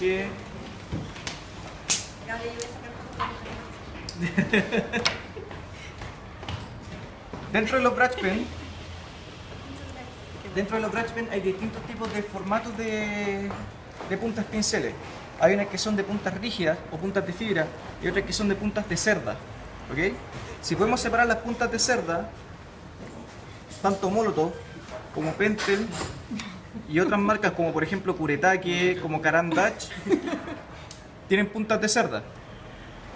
Que... Dentro de los brush pen, hay distintos tipos de formatos de puntas pinceles. Hay unas que son de puntas rígidas o puntas de fibra y otras que son de puntas de cerda. ¿Ok? Si podemos separar las puntas de cerda, tanto Molotov como Pentel y otras marcas como por ejemplo Kuretake, como Caran d'Ache, tienen puntas de cerda.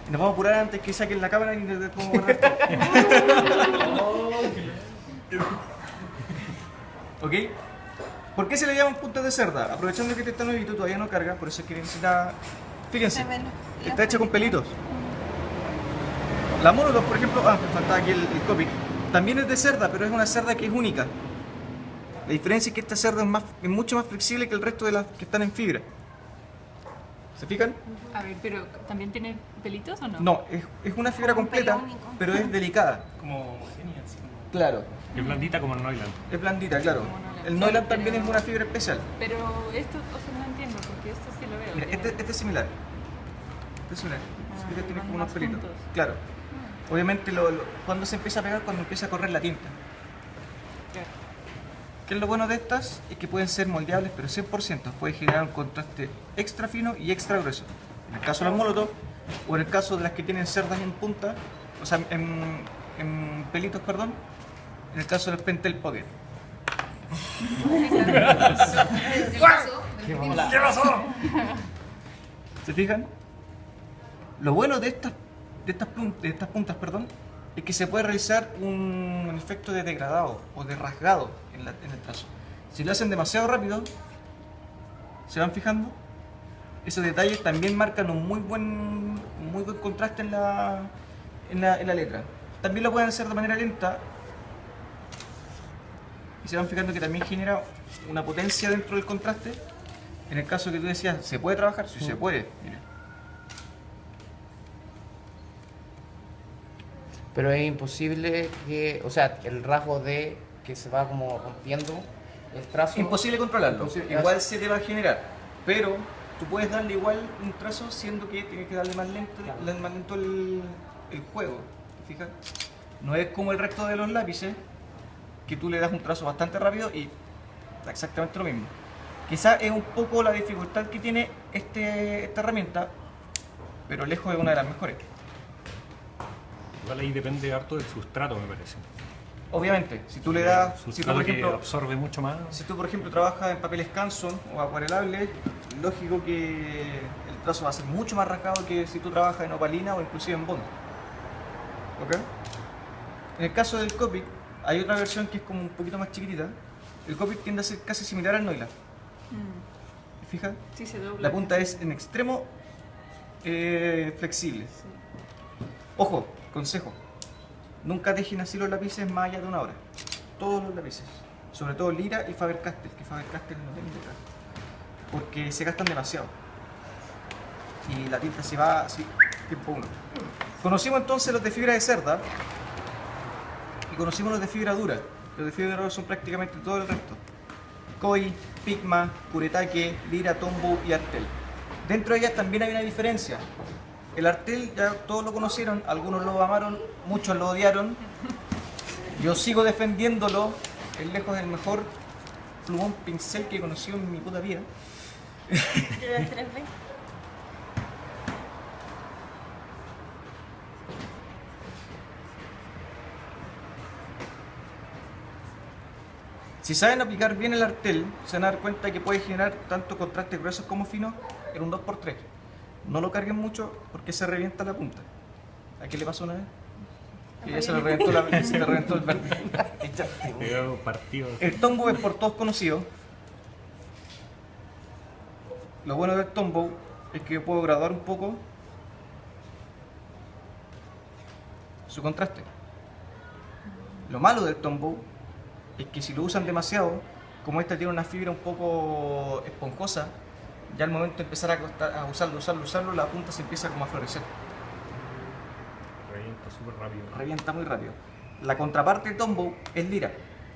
Y nos vamos a apurar antes que saquen la cámara y nos podemos guardar todo. ¿Ok? ¿Por qué se le llaman puntas de cerda? Aprovechando que este está nuevito, todavía no carga, por eso es que necesita... Fíjense, está hecha con pelitos. La Molotov, por ejemplo, me faltaba aquí el Copic, también es de cerda, pero es una cerda que es única. La diferencia es que esta cerda es mucho más flexible que el resto de las que están en fibra. ¿Se fijan? A ver, pero ¿también tiene pelitos o no? No, es una fibra completa, pero es delicada. Como homogénea, así como... Claro, Es blandita como el Noiland. es blandita, claro. El Noiland también es una fibra especial. Pero esto, o sea, no entiendo, porque esto sí lo veo. Mira, tiene- este es similar. Este es similar. ¿Se fijan? Tiene van como unos más pelitos. juntos. Claro. Obviamente, cuando se empieza a pegar, cuando empieza a correr la tinta. Claro. ¿Qué es lo bueno de estas? Es que pueden ser moldeables, pero 100%. Puede generar un contraste extra fino y extra grueso. En el caso de las Molotov, o en el caso de las que tienen cerdas en punta, o sea, en pelitos, perdón, en el caso del Pentel Pocket. ¿Qué pasó? ¿Se fijan? Lo bueno de estas puntas, perdón, es que se puede realizar un efecto de degradado o de rasgado en el trazo. Si lo hacen demasiado rápido, ¿se van fijando? Esos detalles también marcan un muy buen contraste en la letra. También lo pueden hacer de manera lenta y se van fijando que también genera una potencia dentro del contraste. En el caso que tú decías, ¿se puede trabajar? Sí, se puede. Mira. Pero es imposible que, o sea, el rasgo de que se va como rompiendo el trazo. Imposible controlarlo. Imposible. Igual se te va a generar, pero tú puedes darle igual un trazo siendo que tienes que darle más lento el juego. ¿Te fijas? No es como el resto de los lápices, que tú le das un trazo bastante rápido y da exactamente lo mismo. Quizás es un poco la dificultad que tiene esta herramienta, pero lejos de una de las mejores. Igual ahí depende harto del sustrato, me parece. Obviamente, si tú le das, El si tú sustrato por que ejemplo, absorbe mucho más. si tú por ejemplo trabajas en papeles Canson o acuarelables, lógico que el trazo va a ser mucho más rasgado que si tú trabajas en opalina o inclusive en Bond. ¿Ok? En el caso del Copic, hay otra versión que es como un poquito más chiquitita. El Copic tiende a ser casi similar al Noiland. ¿Te fijas? Sí, se dobla. La punta es en extremo flexible. Sí. Ojo, consejo. Nunca dejen así los lápices más allá de una hora. Todos los lápices. Sobre todo Lira y Faber-Castell, que Faber-Castell no tiene detrás. Porque se gastan demasiado. Y la tinta se va así, tiempo uno. Conocimos entonces los de fibra de cerda. Y conocimos los de fibra dura. Los de fibra dura son prácticamente todo el resto. Koi, Pigma, Kuretake, Lira, Tombow y Artel. Dentro de ellas también hay una diferencia. El Artel ya todos lo conocieron, algunos lo amaron, muchos lo odiaron. Yo sigo defendiéndolo, es lejos el mejor plumón pincel que he conocido en mi puta vida. Si saben aplicar bien el Artel, se van a dar cuenta que puede generar tanto contrastes gruesos como finos en un 2x3. No lo carguen mucho porque se revienta la punta. ¿A qué le pasó una vez? Que ya se le reventó el verde. Pegado partido. El Tombow es por todos conocido. Lo bueno del Tombow es que yo puedo graduar un poco su contraste. Lo malo del Tombow es que si lo usan demasiado, como esta tiene una fibra un poco esponjosa, ya al momento de empezar a usarlo, la punta se empieza como a florecer. Revienta súper rápido. Revienta muy rápido. La contraparte de Tombow es Lira.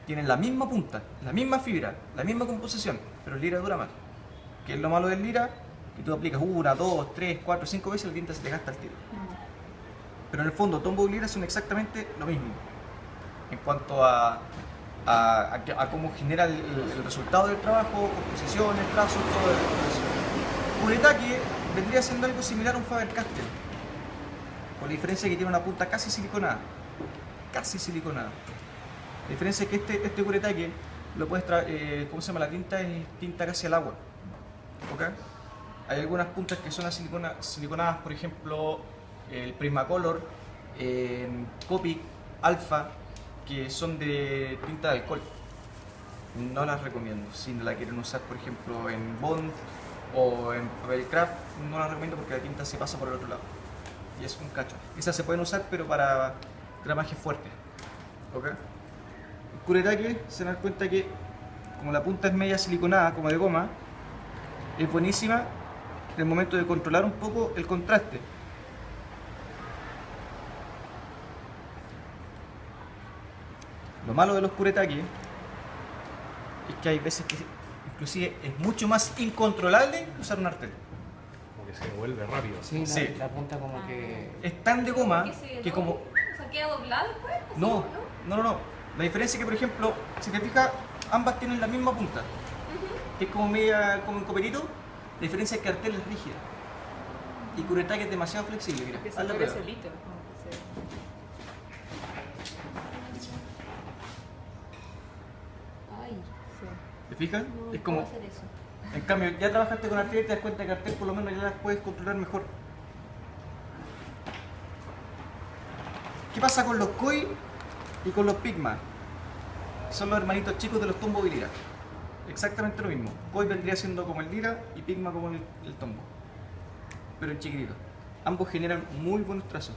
Tienen la misma punta, la misma fibra, la misma composición, pero Lira dura más. ¿Qué es lo malo del Lira? que tú aplicas 1, 2, 3, 4, 5 veces, la tinta se te gasta al tiro. Pero en el fondo, tombow y lira son exactamente lo mismo en cuanto a cómo genera el resultado del trabajo, composiciones, trazos, todo eso. Kuretake vendría siendo algo similar a un Faber-Castell, con la diferencia que tiene una punta casi siliconada. Casi siliconada. La diferencia es que este Kuretake lo puedes ¿cómo se llama? La tinta es tinta casi al agua. ¿Ok? Hay algunas puntas que son siliconadas, por ejemplo, el Prismacolor, Copic, Alpha, que son de tinta de alcohol. No las recomiendo. Si la quieren usar, por ejemplo, en Bond o en papel craft, no las recomiendo porque la tinta se pasa por el otro lado. Y es un cacho. Esas se pueden usar, pero para gramaje fuerte. ¿Ok? El Kuretake se dan cuenta que, como la punta es media siliconada, como de goma, es buenísima en el momento de controlar un poco el contraste. Lo malo de los Kuretake es que hay veces que inclusive es mucho más incontrolable que usar un artel. Como que se vuelve rápido. Sí, Sí. la punta como que... Es tan de goma ¿Qué se que dobla? como... O sea, ¿queda doblado después? Así, No, no. La diferencia es que, por ejemplo, si te fijas, ambas tienen la misma punta. Que es como media, como un coperito. La diferencia es que artel es rígida. Y Kuretake es demasiado flexible. Mira, Que se haz la mueve prueba. solito. Como que se... Ay, Sí. ¿Te fijas? no Es puedo como... hacer eso. En cambio, ya trabajaste con artel y te das cuenta que artel por lo menos ya las puedes controlar mejor. ¿Qué pasa con los koi y con los pigma? Son los hermanitos chicos de los tombow y lira. Exactamente lo mismo. Koi vendría siendo como el lira y pigma como el tombow. Pero en chiquitito. Ambos generan muy buenos trazos.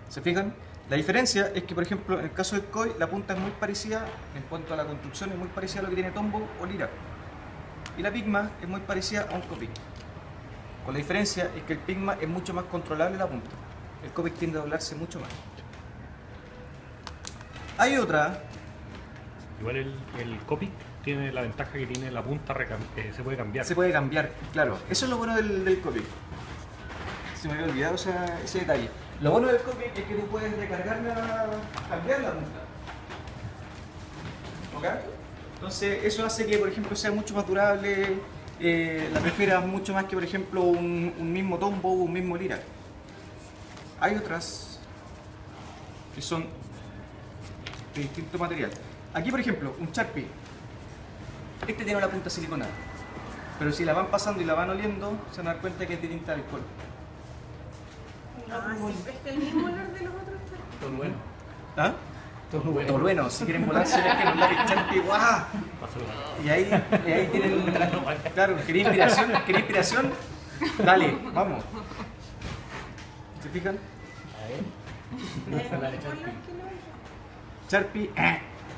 ¿Se fijan? La diferencia es que, por ejemplo, en el caso del koi, la punta es muy parecida, en cuanto a la construcción, es muy parecida a lo que tiene tombow o lira. Y la pigma es muy parecida a un copic. Con la diferencia es que el pigma es mucho más controlable la punta. El copic tiende a doblarse mucho más. Hay otra, Igual el Copic tiene la ventaja que tiene la punta se puede cambiar. se puede cambiar, claro. Eso es lo bueno del copic. Se me había olvidado ese detalle. Lo bueno del copic es que tú puedes cambiar la punta. ¿Ok? Entonces eso hace que, por ejemplo, sea mucho más durable, la prefieras mucho más que, por ejemplo, un mismo tombow o un mismo lira. Hay otras que son de distinto material. Aquí, por ejemplo, un Sharpie. Este tiene una punta siliconada, pero si la van pasando y la van oliendo, se van a dar cuenta que es de tinta de alcohol. Sí, es que el mismo olor de los otros está. Todo bueno. ¿Ah? Todo bueno, si quieren volarse, les que los lápiz Sharpie, ¡guau! Y ahí tienen, claro, ¿quería inspiración? Dale, vamos. ¿Se fijan? Sharpie,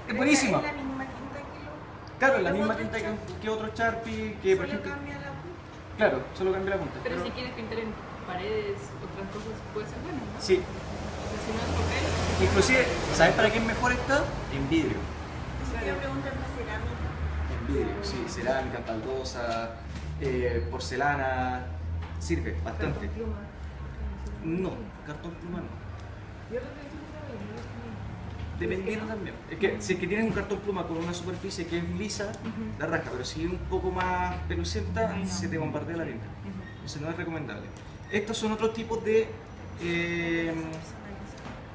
es buenísima. Es la misma tinta que lo. Claro, la los misma otros tinta Sharpie. que otro Sharpie, que por Solo ejemplo... cambia la punta. Claro, solo cambia la punta. Pero si quieres pintar en paredes, otras cosas, puede ser bueno, ¿no? Sí, O sea, si no es papel, inclusive, ¿sabes para qué es mejor esta? En vidrio. Quiero preguntarme cerámica. En vidrio, sí, cerámica, baldosa, porcelana, sirve bastante. con pluma. No, cartón pluma no. Yo creo que es un trabajo, Dependiendo también. Es que si es que tienes un cartón pluma con una superficie que es lisa, la raja, pero si es un poco más pelucenta, Ay, no. se te bombardea la tinta. Entonces no es recomendable. Estos son otros tipos de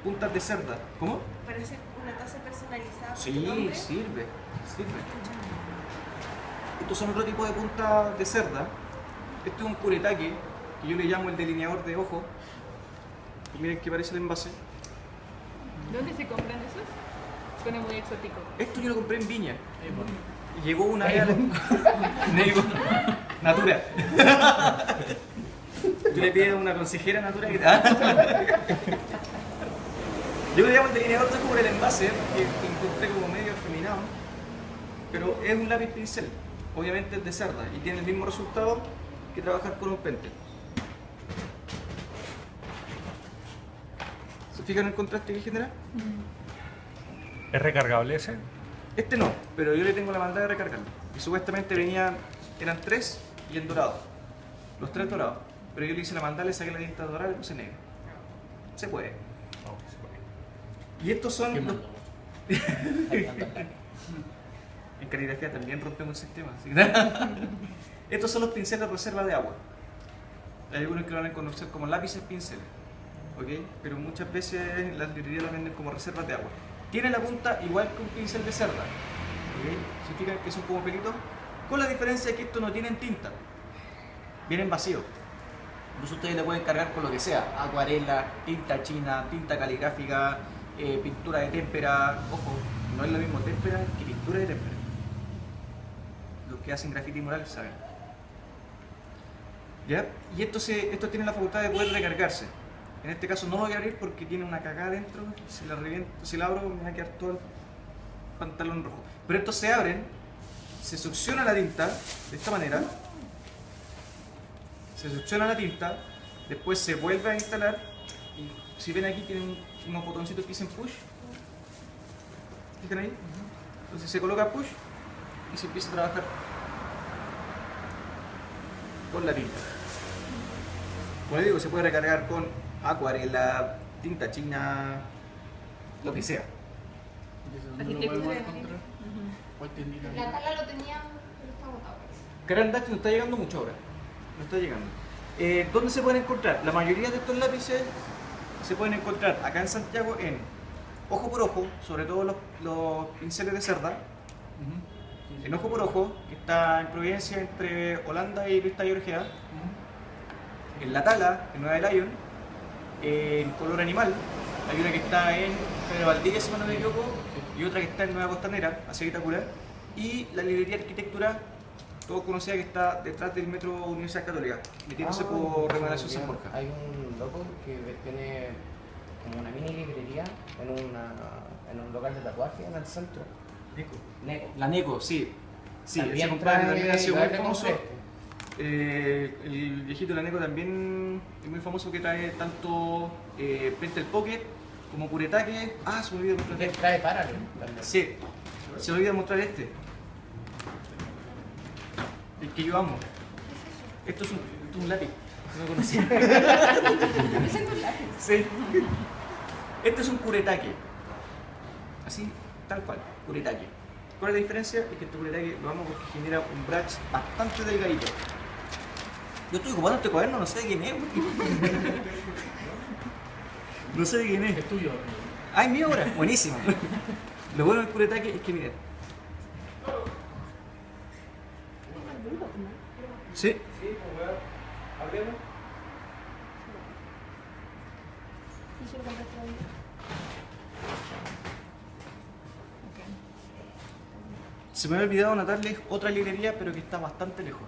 puntas de cerda. ¿Cómo? Para hacer una taza personalizada. Sí, para tu nombre. sirve. Estos son otro tipo de puntas de cerda. Este es un Kuretake, que yo le llamo el delineador de ojo. Y miren que parece el envase. ¿Dónde se compran esos? Suena muy exótico. Esto yo lo compré en Viña. Y llegó una vez a la... Neighbor. Natura. Yo le pido a una consejera Natura que... Yo le llamo el delineador de ojo por el envase, porque lo encontré como medio afeminado. Pero es un lápiz pincel. obviamente es de cerda y tiene el mismo resultado que trabajar con un Pentel. ¿Se fijan el contraste que genera? ¿Es recargable ese? Este no, pero yo le tengo la maldad de recargarlo. Y supuestamente eran 3 y en dorado. Los 3 dorados. Pero yo le hice la maldad, le saqué la tinta dorada y le puse negro. Se puede. No, se puede. Y estos son Qué los... malo. Ahí anda el lápiz. En caligrafía también rompemos el sistema. ¿Sí? Estos son los pinceles reserva de agua. Hay algunos que lo van a conocer como lápices pinceles. ¿Ok? Pero muchas veces las librerías lo venden como reservas de agua. Tiene la punta igual que un pincel de cerda. ¿Ok? ¿Se fijan que son como pelitos? Con la diferencia de que estos no tienen tinta. Vienen vacíos. Incluso ustedes le pueden cargar con lo que sea. Acuarela, tinta china, tinta caligráfica, pintura de témpera. Ojo, no es lo mismo témpera que pintura de témpera. Los que hacen graffiti mural saben. ¿Ya? Y estos tienen la facultad de poder recargarse. En este caso no lo voy a abrir porque tiene una cagada dentro. Si la reviento, si la abro me va a quedar todo el pantalón rojo. Pero estos se abren, se succiona la tinta de esta manera. Se succiona la tinta, después se vuelve a instalar y si ven aquí tienen unos botoncitos que dicen push. ¿Fijan ahí? Entonces se coloca push y se empieza a trabajar con la tinta. Como les digo, se puede recargar con acuarela, tinta china, lo que sea. Arquitectura. La tala lo tenía, pero está agotado. Caran Dutch no está llegando mucho ahora. No está llegando. ¿Dónde se pueden encontrar? La mayoría de estos lápices se pueden encontrar acá en Santiago en Ojo por Ojo, sobre todo los pinceles de cerda. En Ojo por Ojo, que está en Providencia entre Holanda y Vista Georgia. En La Tala, en Nueva Lion. En Color Animal. Hay una que está en Pedro Valdivia, si no me equivoco, y otra que está en Nueva Costanera, hacia Vitacura. Y la librería Arquitectura, todo conocida, que está detrás del Metro Universidad Católica, metiéndose por Remodelación San Borja. Hay un loco que tiene como una mini librería en un local de tatuaje en el centro. Neco. La Neco, sí. Sí, ese También compadre también ha sido muy trae famoso. compré. El viejito de la Neco también es muy famoso, que trae tanto Pentel Pocket como Curetaque. Ah, se me olvidó mostrar Que este. trae Parallel también. Sí, se me olvidó mostrar este. El que yo amo. Esto es un lápiz. No lo conocía. Sí. Este es un Curetaque. Así, tal cual, Curetaque. ¿Cuál es la diferencia? Es que este Curetaque lo amo porque genera un brush bastante delgadito. Yo estoy ocupando este cuaderno, no sé de quién es. No sé de quién es. Es tuyo. ¡Ay, mi obra! Buenísimo. Lo bueno del Curetaque es que, miren. Sí. Hablemos. Se me había olvidado anotarles otra librería, pero que está bastante lejos.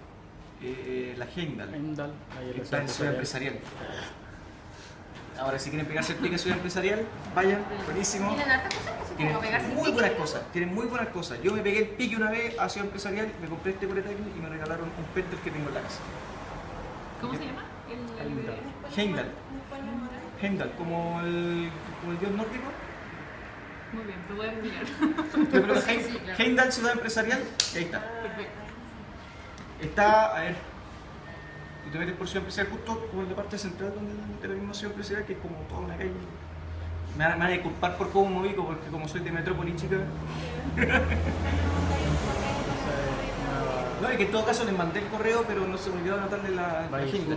La Heimdall, que está en Ciudad Empresarial. Ahora, si quieren pegarse el pique en Ciudad Empresarial, vayan, buenísimo. Tienen hartas cosas que se Tienen pueden pegar sin muy pique. buenas cosas, tienen muy buenas cosas. Yo me pegué el pique una vez a Ciudad Empresarial, me compré este Curetaque y me regalaron un Pentel que tengo en la casa. ¿Cómo se llama? Heimdall. Heimdall, como el dios nórdico. Muy bien, lo voy a googlear. Yo creo que Sí, claro. Heimdall, Ciudad Empresarial, y ahí está. Perfecto. Está, a ver, tú te metes por Ciudad Empresarial justo por la parte central de la misma Ciudad Empresarial, que es como toda una calle. Me van a disculpar por cómo me ubico, porque como soy de metrópoli chica. No, y que en todo caso les mandé el correo, pero no se me olvidó anotarle la agenda.